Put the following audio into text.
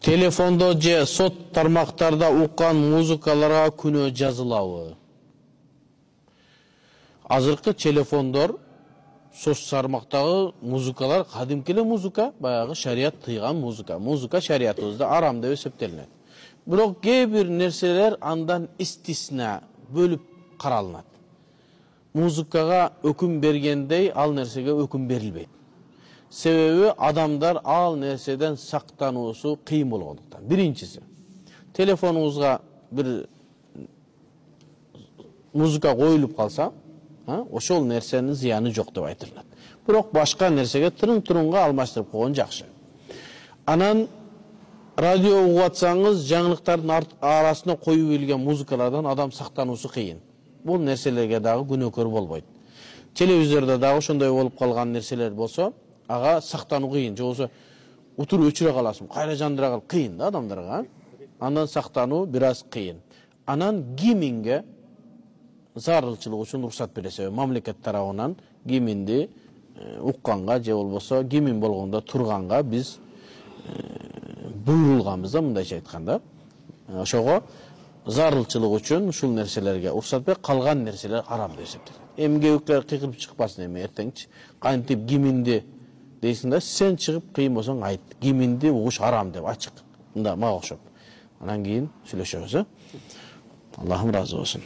Telefondo же сот тармактарда уккан музыкаларга күнөө жазылабы? Азыркы телефондор соц тармактагы музыкалар кадимки эле музыка, баягы шарият тыйган музыка. Музыка шариятыбызда арам деп эсептелинет. Бирок кээ бир нерселер андан истисна бөлүп каралынат. Музыкага өкүм бергендей ал нерсеге өкүм берилбейт. Себеби адамдар ал нерседен сактануусу кыйын болгондуктан. Биринчиси, телефонуңузга бир музыка коюлуп калса, ошол нерсенин зыяны жок деп айтылат. Бирок башка нерсеге тырың-турунга алмаштырып койгон жакшы. Анан радио угуп атсаңыз, жаңылыктардын арасына коюп ийилген музыкалардан адам сактануусу кыйын. Бул нерселерге дагы күнөөкөр болбойт. Телевизордо дагы ошондой болуп калган нерселер болсо, ага сактануу кыйын. Же болсо утуруп өчүрө каласың, кайра жандыра кал, кыйын да адамдарга. Андан сактануу бир аз кыйын. Анан гиминге зарылчылык үчүн уруксат берилсе, мамлекет тарабынан гиминди укканга же болбосо гимин болгондо турганга биз буйрулганбыз да, мындайча айтканда. Ошого зарылчылык үчүн ушул нерселерге уруксат берип, калган нерселер арам деп эсептелет. Эмгебиктер кыйкырып чыкпасын эми эртеңчи. Кантип гиминди дейсиң да, сен чыгып кыйын болсоң айт. Гиминди угуш арам деп ачык. Мында мага окшоп. Анан кийин сүйлөшөбүз. Аллахым разы болсун.